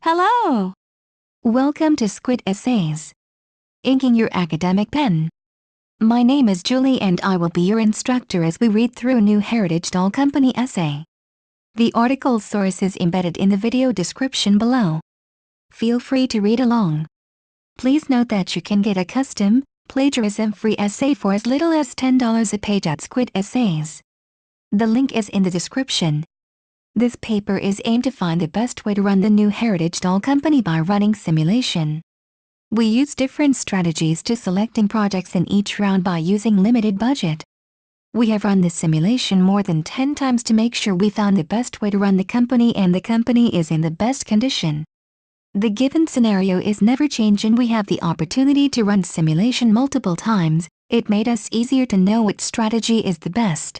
Hello! Welcome to Squid Essays. Inking your academic pen. My name is Julie and I will be your instructor as we read through a new Heritage Doll Company essay. The article's source is embedded in the video description below. Feel free to read along. Please note that you can get a custom, plagiarism-free essay for as little as $10 a page at Squid Essays. The link is in the description. This paper is aimed to find the best way to run the new Heritage Doll Company by running simulation. We use different strategies to selecting projects in each round by using limited budget. We have run this simulation more than 10 times to make sure we found the best way to run the company and the company is in the best condition. The given scenario is never changed and we have the opportunity to run simulation multiple times. It made us easier to know which strategy is the best.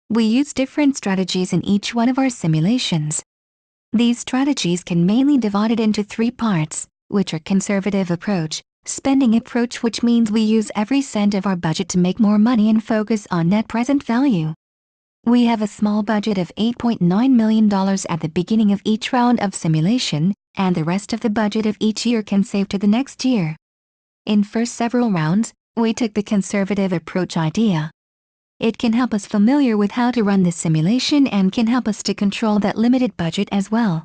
We use different strategies in each one of our simulations. These strategies can mainly be divided into 3 parts, which are conservative approach, spending approach, which means we use every cent of our budget to make more money and focus on net present value. We have a small budget of $8.9 million at the beginning of each round of simulation, and the rest of the budget of each year can save to the next year. In first several rounds, we took the conservative approach idea. It can help us familiar with how to run the simulation and can help us to control that limited budget as well.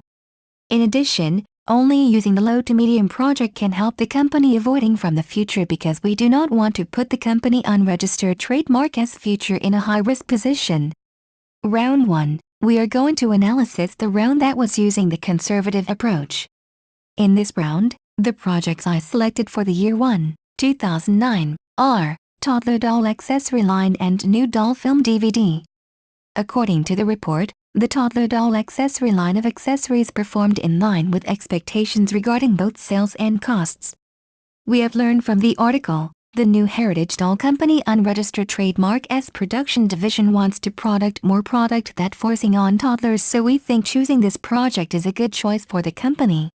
In addition, only using the low to medium project can help the company avoiding from the future because we do not want to put the company unregistered trademark as future in a high-risk position. Round 1, we are going to analysis the round that was using the conservative approach. In this round, the projects I selected for the year 1, 2009, are Toddler Doll Accessory Line and New Doll Film DVD. According to the report, the Toddler Doll Accessory line of accessories performed in line with expectations regarding both sales and costs. We have learned from the article, the new Heritage Doll Company unregistered trademark S production division wants to product more product that forcing on toddlers, so we think choosing this project is a good choice for the company.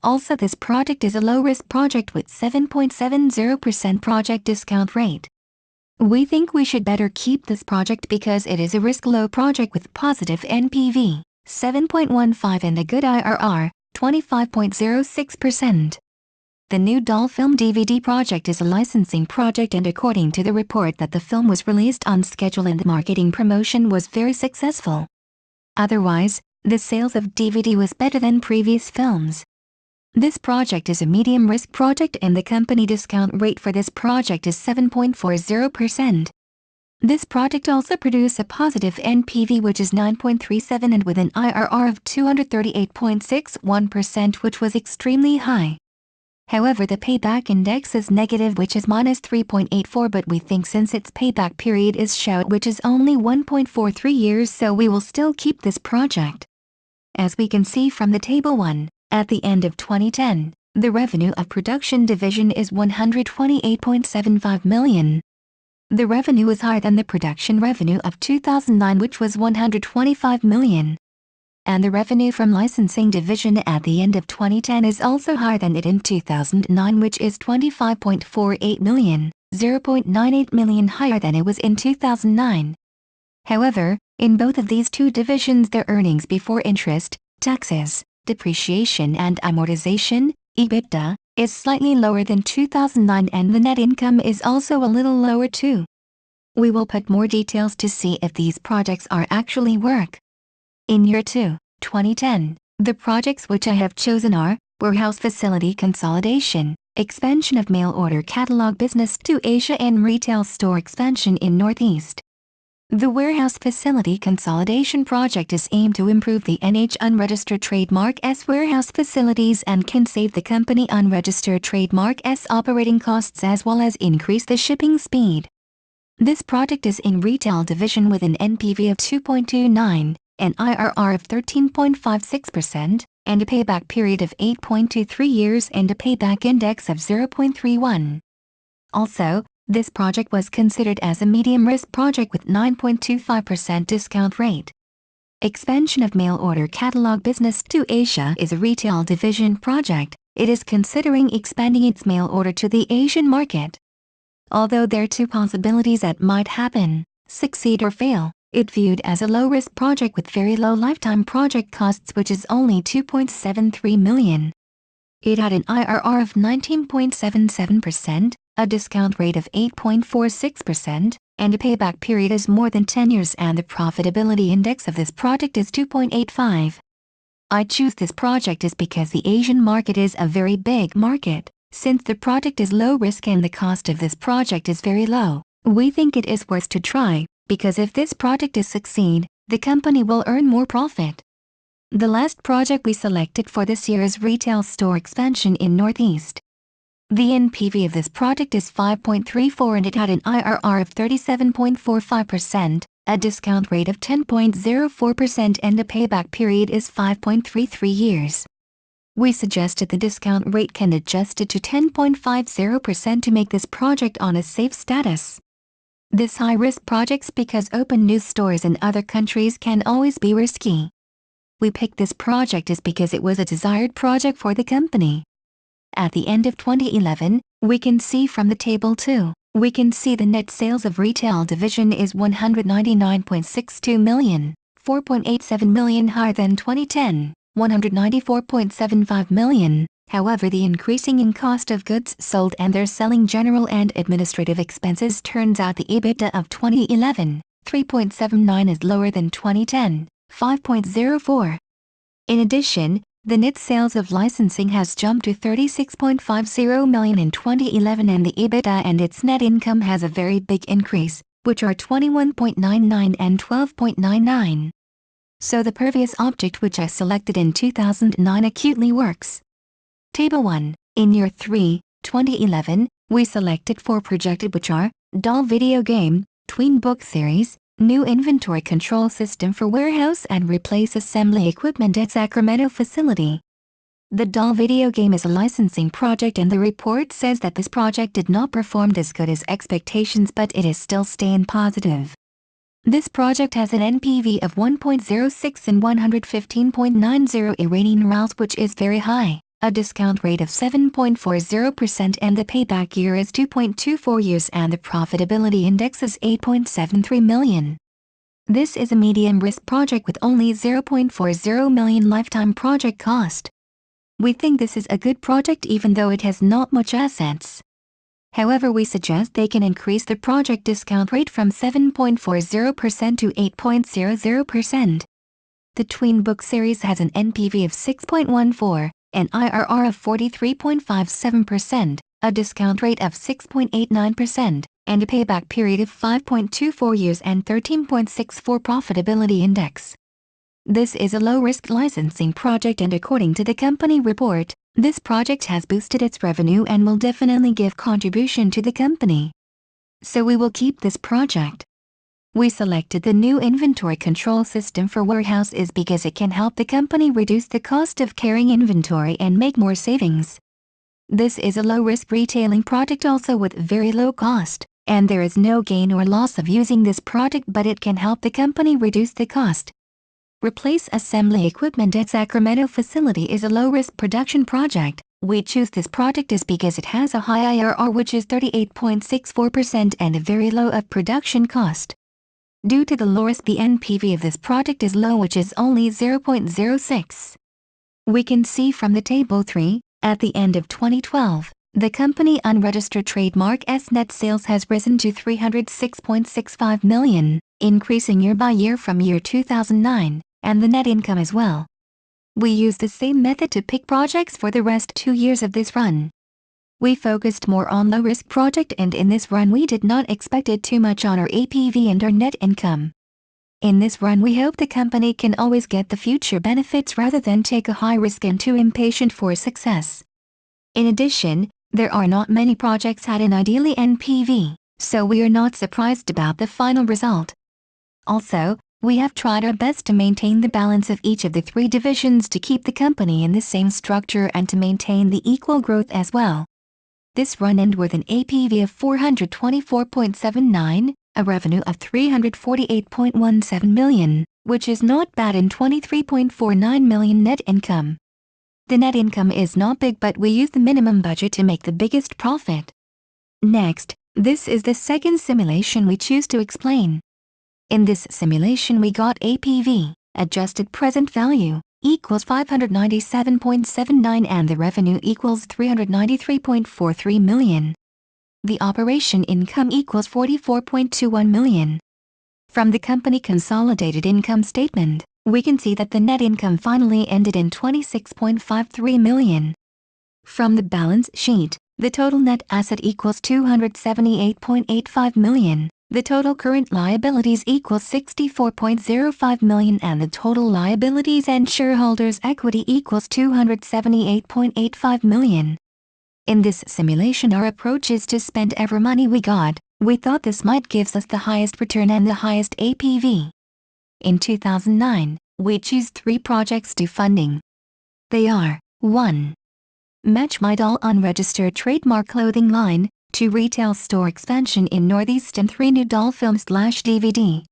Also, this project is a low-risk project with 7.70% project discount rate. We think we should better keep this project because it is a risk-low project with positive NPV, 7.15 and a good IRR, 25.06%. The new doll film DVD project is a licensing project and according to the report that the film was released on schedule and the marketing promotion was very successful. Otherwise, the sales of DVD was better than previous films. This project is a medium-risk project and the company discount rate for this project is 7.40%. This project also produced a positive NPV which is 9.37 and with an IRR of 238.61%, which was extremely high. However, the payback index is negative, which is -3.84, but we think since its payback period is short, which is only 1.43 years, so we will still keep this project. As we can see from the table 1, at the end of 2010, the revenue of production division is $128.75 million. The revenue is higher than the production revenue of 2009, which was $125 million. And the revenue from licensing division at the end of 2010 is also higher than it in 2009, which is $25.48 million, $0.98 million higher than it was in 2009. However, in both of these two divisions, their earnings before interest, taxes, depreciation and amortization, EBITDA, is slightly lower than 2009 and the net income is also a little lower too. We will put more details to see if these projects are actually work. In year 2, 2010, the projects which I have chosen are warehouse facility consolidation, expansion of mail order catalog business to Asia and retail store expansion in Northeast. The warehouse facility consolidation project is aimed to improve the NH unregistered trademark S warehouse facilities and can save the company unregistered trademark S operating costs as well as increase the shipping speed. This project is in retail division with an NPV of 2.29, an IRR of 13.56%, and a payback period of 8.23 years and a payback index of 0.31. Also, this project was considered as a medium-risk project with 9.25% discount rate. Expansion of mail order catalog business to Asia is a retail division project. It is considering expanding its mail order to the Asian market. Although there are 2 possibilities that might happen, succeed or fail. It viewed as a low-risk project with very low lifetime project costs, which is only 2.73 million. It had an IRR of 19.77%, a discount rate of 8.46%, and a payback period is more than 10 years, and the profitability index of this project is 2.85. I choose this project is because the Asian market is a very big market. Since the project is low risk and the cost of this project is very low, we think it is worth to try, because if this project is succeed, the company will earn more profit. The last project we selected for this year is retail store expansion in Northeast. The NPV of this project is 5.34 and it had an IRR of 37.45%, a discount rate of 10.04% and the payback period is 5.33 years. We suggested the discount rate can adjust it to 10.50% to make this project on a safe status. This high-risk projects because open new stores in other countries can always be risky. We picked this project is because it was a desired project for the company. At the end of 2011, we can see from the table 2, we can see the net sales of retail division is 199.62 million, 4.87 million higher than 2010, 194.75 million. However, the increasing in cost of goods sold and their selling general and administrative expenses turns out the EBITDA of 2011, 3.79 is lower than 2010, 5.04. In addition, the net sales of licensing has jumped to 36.50 million in 2011 and the EBITDA and its net income has a very big increase, which are 21.99 and 12.99. So the previous object which I selected in 2009 acutely works. Table 1. In year 3, 2011, we selected 4 projected which are, doll video game, tween book series, new inventory control system for warehouse and replace assembly equipment at Sacramento facility. The doll video game is a licensing project and the report says that this project did not perform as good as expectations but it is still staying positive. This project has an NPV of 1.06 and 115.90 Iranian rials which is very high, a discount rate of 7.40% and the payback year is 2.24 years and the profitability index is 8.73 million. This is a medium risk project with only 0.40 million lifetime project cost. We think this is a good project even though it has not much assets. However, we suggest they can increase the project discount rate from 7.40% to 8.00%. The tween book series has an NPV of 6.14, an IRR of 43.57%, a discount rate of 6.89%, and a payback period of 5.24 years and 13.64 profitability index. This is a low-risk licensing project and according to the company report, this project has boosted its revenue and will definitely give contribution to the company. So we will keep this project. We selected the new inventory control system for warehouse is because it can help the company reduce the cost of carrying inventory and make more savings. This is a low-risk retailing product also with very low cost, and there is no gain or loss of using this product but it can help the company reduce the cost. Replace assembly equipment at Sacramento facility is a low-risk production project. We choose this project is because it has a high IRR which is 38.64% and a very low of production cost. Due to the low risk, the NPV of this project is low which is only 0.06. We can see from the table 3, at the end of 2012, the company unregistered trademark S net sales has risen to 306.65 million, increasing year by year from year 2009, and the net income as well. We use the same method to pick projects for the rest 2 years of this run. We focused more on low-risk project and in this run we did not expect it too much on our APV and our net income. In this run we hope the company can always get the future benefits rather than take a high risk and too impatient for success. In addition, there are not many projects at an ideally NPV, so we are not surprised about the final result. Also, we have tried our best to maintain the balance of each of the 3 divisions to keep the company in the same structure and to maintain the equal growth as well. This run ended with an APV of 424.79, a revenue of 348.17 million, which is not bad, and 23.49 million net income. The net income is not big but we use the minimum budget to make the biggest profit. Next, this is the second simulation we choose to explain. In this simulation we got APV, adjusted present value, equals 597.79 and the revenue equals 393.43 million. The operation income equals 44.21 million. From the company consolidated income statement, we can see that the net income finally ended in 26.53 million. From the balance sheet, the total net asset equals 278.85 million. The total current liabilities equals 64.05 million and the total liabilities and shareholders' equity equals 278.85 million. In this simulation our approach is to spend every money we got. We thought this might give us the highest return and the highest APV. In 2009, we choose 3 projects to funding. They are 1. Match My Doll unregistered trademark clothing line, 2 retail store expansion in Northeast and 3 new doll film/DVD.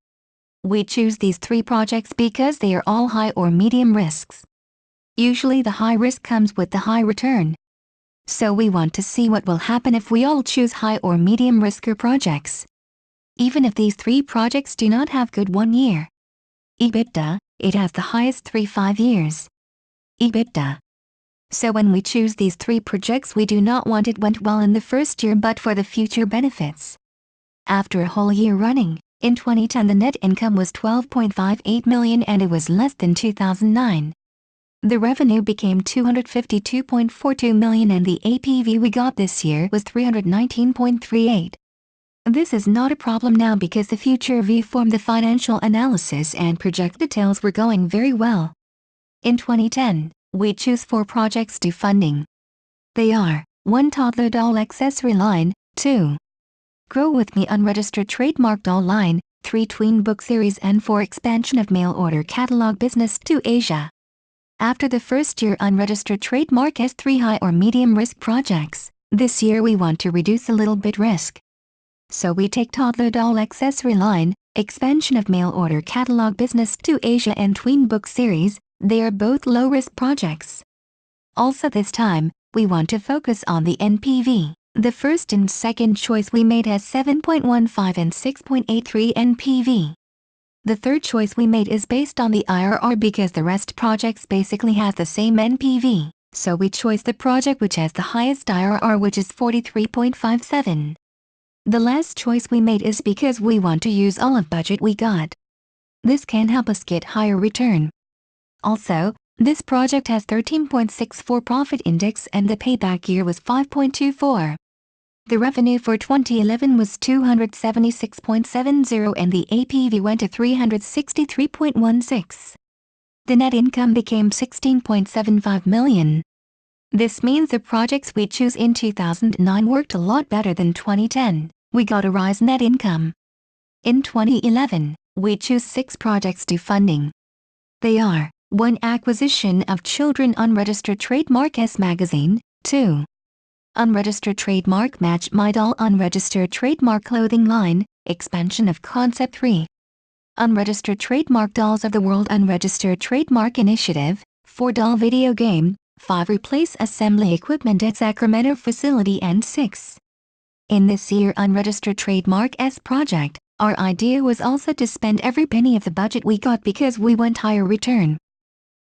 We choose these 3 projects because they are all high or medium risks. Usually the high risk comes with the high return. So we want to see what will happen if we all choose high or medium risker projects. Even if these 3 projects do not have good 1-year EBITDA, it has the highest 3-5 years EBITDA. So when we choose these 3 projects we do not want it went well in the first year but for the future benefits. After a whole year running, in 2010 the net income was 12.58 million and it was less than 2009. The revenue became 252.42 million and the APV we got this year was 319.38. This is not a problem now because the future V formed the financial analysis and project details were going very well. In 2010, we choose 4 projects to funding. They are 1 toddler doll accessory line, 2 Grow With Me unregistered trademark doll line, 3 tween book series and 4 expansion of mail order catalog business to Asia. After the first year unregistered trademark has 3 high or medium risk projects, this year we want to reduce a little bit risk. So we take toddler doll accessory line, expansion of mail order catalog business to Asia and tween book series. They are both low-risk projects. Also this time, we want to focus on the NPV. The first and second choice we made has 7.15 and 6.83 NPV. The third choice we made is based on the IRR because the rest projects basically have the same NPV, so we chose the project which has the highest IRR which is 43.57. The last choice we made is because we want to use all of budget we got. This can help us get higher return. Also, this project has 13.64 profit index and the payback year was 5.24. The revenue for 2011 was 276.70 and the APV went to 363.16. The net income became 16.75 million. This means the projects we choose in 2009 worked a lot better than 2010. We got a rise net income. In 2011, we choose 6 projects to funding. They are 1 acquisition of children unregistered trademark S magazine, 2 unregistered trademark Match My Doll unregistered trademark clothing line, expansion of concept, 3 unregistered trademark Dolls of the World unregistered trademark initiative, 4 doll video game, 5 replace assembly equipment at Sacramento facility and 6. In this year unregistered trademark S project, our idea was also to spend every penny of the budget we got because we want higher return.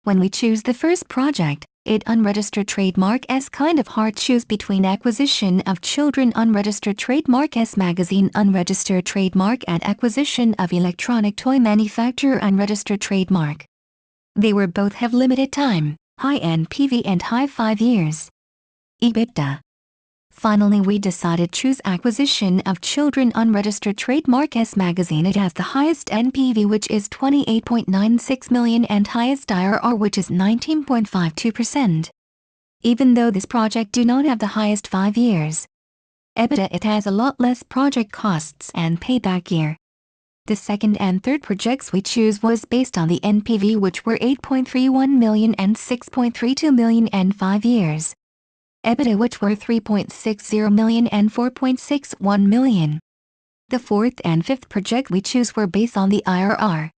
When we choose the first project, it unregistered trademark S kind of hard choose between acquisition of children unregistered trademark S magazine unregistered trademark and acquisition of electronic toy manufacturer unregistered trademark. They were both have limited time, high NPV and high 5 years EBITDA. Finally we decided choose acquisition of children unregistered trademark S magazine. It has the highest NPV which is 28.96 million and highest IRR which is 19.52%. Even though this project do not have the highest 5 years EBITDA, it has a lot less project costs and payback year. The second and third projects we choose was based on the NPV which were 8.31 million and 6.32 million and 5 years EBITDA which were 3.60 million and 4.61 million. The fourth and fifth project we choose were based on the IRR.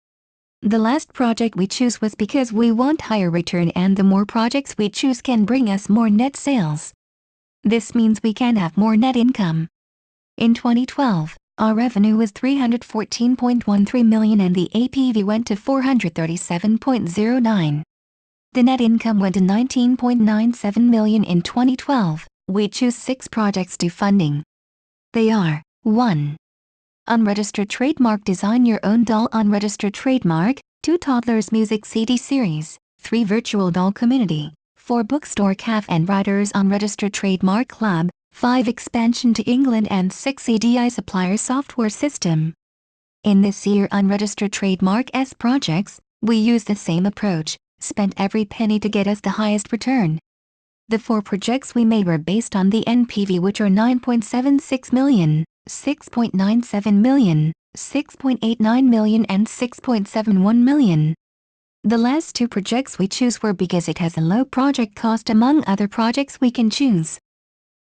The last project we choose was because we want higher return and the more projects we choose can bring us more net sales. This means we can have more net income. In 2012, our revenue was 314.13 million and the APV went to 437.09. The net income went to 19.97 million in 2012. We choose 6 projects to funding. They are: 1. Unregistered trademark, design your own doll unregistered trademark. 2. Toddlers music CD series. 3. Virtual doll community. 4. Bookstore cafe and writers unregistered trademark club. 5. Expansion to England and 6. CDI supplier software system. In this year unregistered trademark S projects, we use the same approach, spent every penny to get us the highest return. The 4 projects we made were based on the NPV, which are 9.76 million, 6.97 million, 6.89 million and 6.71 million. The last 2 projects we choose were because it has a low project cost among other projects we can choose.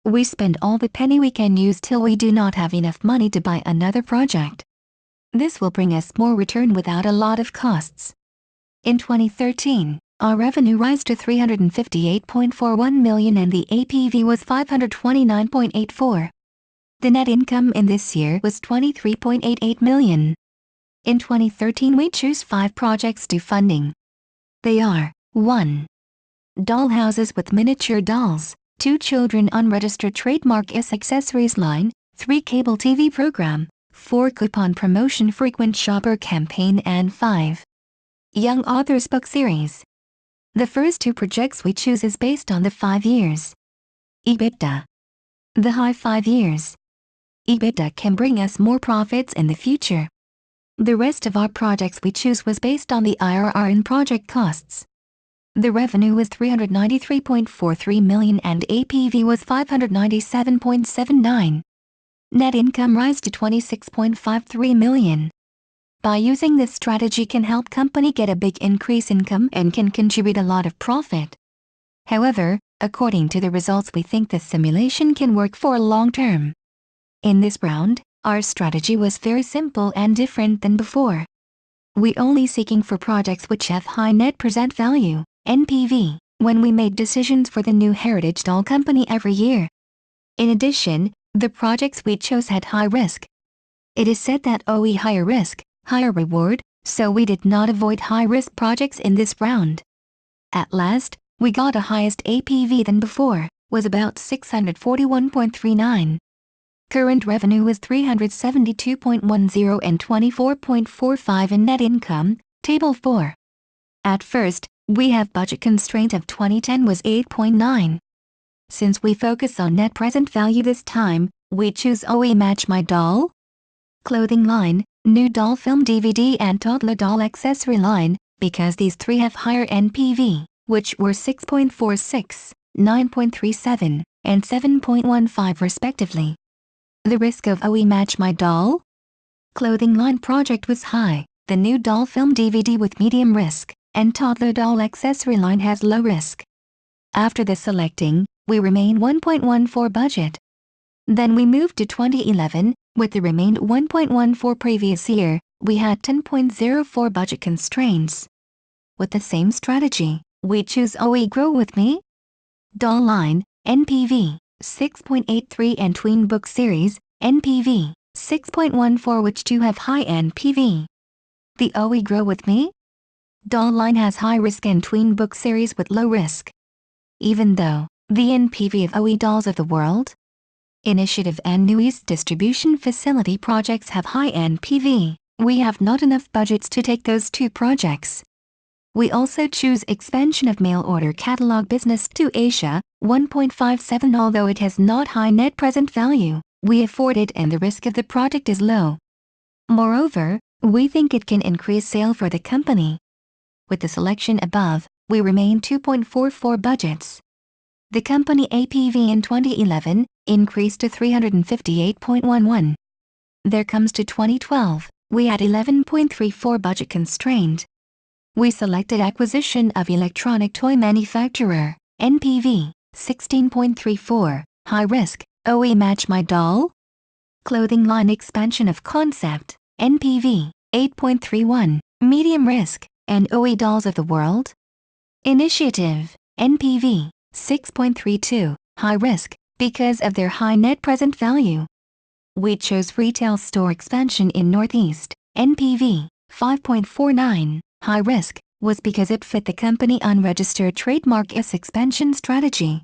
We spend all the penny we can use till we do not have enough money to buy another project. This will bring us more return without a lot of costs. In 2013, our revenue rose to 358.41 million and the APV was 529.84. The net income in this year was 23.88 million. In 2013 we choose 5 projects to funding. They are: 1. Dollhouses with miniature dolls. 2. Children unregistered trademark S accessories line. 3. Cable TV program. 4. Coupon promotion frequent shopper campaign and 5. Young authors book series. The first 2 projects we choose is based on the 5 years EBITDA. The high 5 years EBITDA can bring us more profits in the future. The rest of our projects we choose was based on the IRR and project costs. The revenue was 393.43 million and APV was 597.79. Net income rise to 26.53 million. By using this strategy can help company get a big increase in income and can contribute a lot of profit. However, according to the results we think the simulation can work for long term. In this round, our strategy was very simple and different than before. We only seeking for projects which have high net present value, NPV, when we made decisions for the new heritage doll company every year. In addition, the projects we chose had high risk. It is said that OE higher risk, higher reward, so we did not avoid high-risk projects in this round. At last, we got a highest APV than before, was about 641.39. Current revenue was 372.10 and 24.45 in net income, table 4. At first, we have budget constraint of 2010 was 8.9. Since we focus on net present value this time, we choose OE Match My Doll clothing line, new doll film DVD and toddler doll accessory line, because these 3 have higher NPV, which were 6.46, 9.37, and 7.15 respectively. The risk of OE Match My Doll clothing line project was high. The new doll film DVD with medium risk, and toddler doll accessory line has low risk. After the selecting, we remain 1.14 budget. Then we moved to 2011, with the remained 1.14 previous year, we had 10.04 budget constraints. With the same strategy, we choose OE Grow With Me doll line, NPV 6.83 and tween book series, NPV 6.14, which do have high NPV. The OE Grow With Me doll line has high risk and tween book series with low risk. Even though the NPV of OE Dolls of the World Initiative and New East Distribution Facility projects have high NPV, we have not enough budgets to take those 2 projects. We also choose expansion of mail order catalog business to Asia, 1.57. Although it has not high net present value, we afford it and the risk of the project is low. Moreover, we think it can increase sale for the company. With the selection above, we remain 2.44 budgets. The company APV in 2011 increased to 358.11. There comes to 2012, we had 11.34 budget constrained. We selected acquisition of electronic toy manufacturer, NPV 16.34, high risk, OE Match My Doll clothing line expansion of concept, NPV 8.31, medium risk, and OE Dolls of the World Initiative, NPV 6.32, high risk, because of their high net present value. We chose retail store expansion in Northeast. NPV 5.49, high risk, was because it fit the company unregistered trademark's expansion strategy.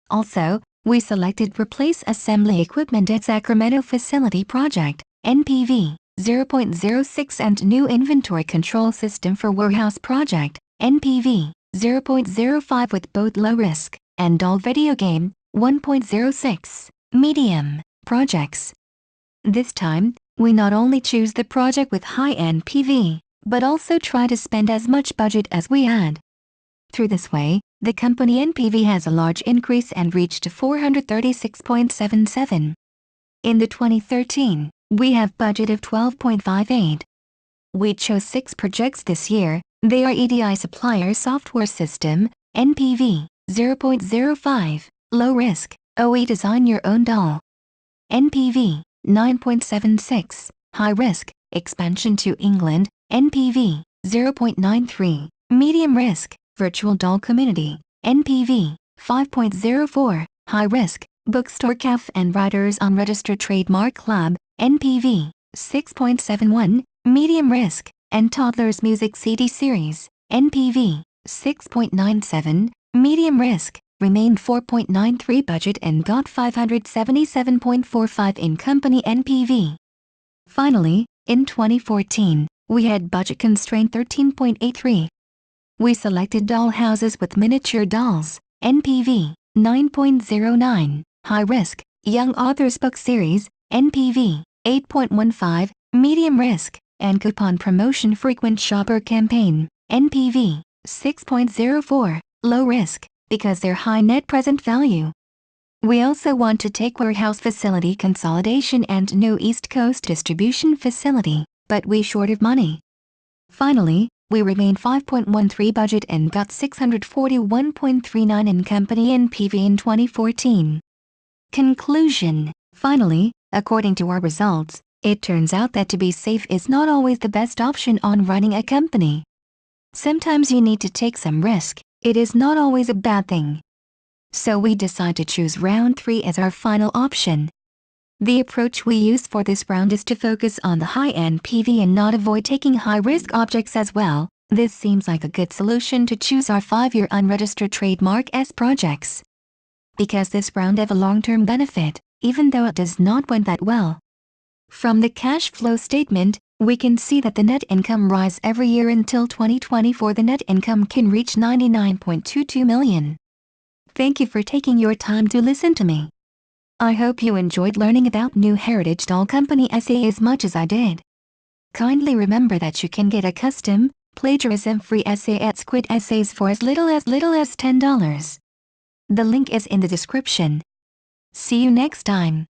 Also, we selected replace assembly equipment at Sacramento facility project, NPV 0.06, and new inventory control system for warehouse project, NPV 0.05, with both low risk and all video game 1.06 medium projects. This time, we not only choose the project with high NPV, but also try to spend as much budget as we had. Through this way, the company NPV has a large increase and reached 436.77. In the 2013, we have budget of 12.58. We chose 6 projects this year. They are EDI supplier software system, NPV 0.05, low risk, OE design your own doll, NPV 9.76, high risk, expansion to England, NPV 0.93, medium risk, virtual doll community, NPV 5.04, high risk, bookstore cafe and writers unregistered trademark club, NPV 6.71, medium risk, and toddlers music CD series, NPV 6.97, medium risk, remained 4.93 budget and got 577.45 in company NPV. Finally, in 2014, we had budget constraint 13.83. We selected doll houses with miniature dolls, NPV 9.09, high risk, young authors book series, NPV 8.15, medium risk, and coupon promotion frequent shopper campaign, NPV 6.04, low risk, because they're high net present value. We also want to take warehouse facility consolidation and new East Coast distribution facility, but we short of money. Finally, we remain 5.13 budget and got 641.39 in company NPV in 2014. Conclusion. Finally, according to our results, it turns out that to be safe is not always the best option on running a company. Sometimes you need to take some risk. It is not always a bad thing. So we decide to choose round 3 as our final option. The approach we use for this round is to focus on the high NPV and not avoid taking high-risk objects as well. This seems like a good solution to choose our 5-year unregistered trademark S projects. Because this round have a long-term benefit, even though it does not went that well. From the cash flow statement, we can see that the net income rise every year until 2024. The net income can reach 99.22 million. Thank you for taking your time to listen to me. I hope you enjoyed learning about New Heritage Doll Company SA as much as I did. Kindly remember that you can get a custom, plagiarism-free essay at Squid Essays for as little as $10. The link is in the description. See you next time.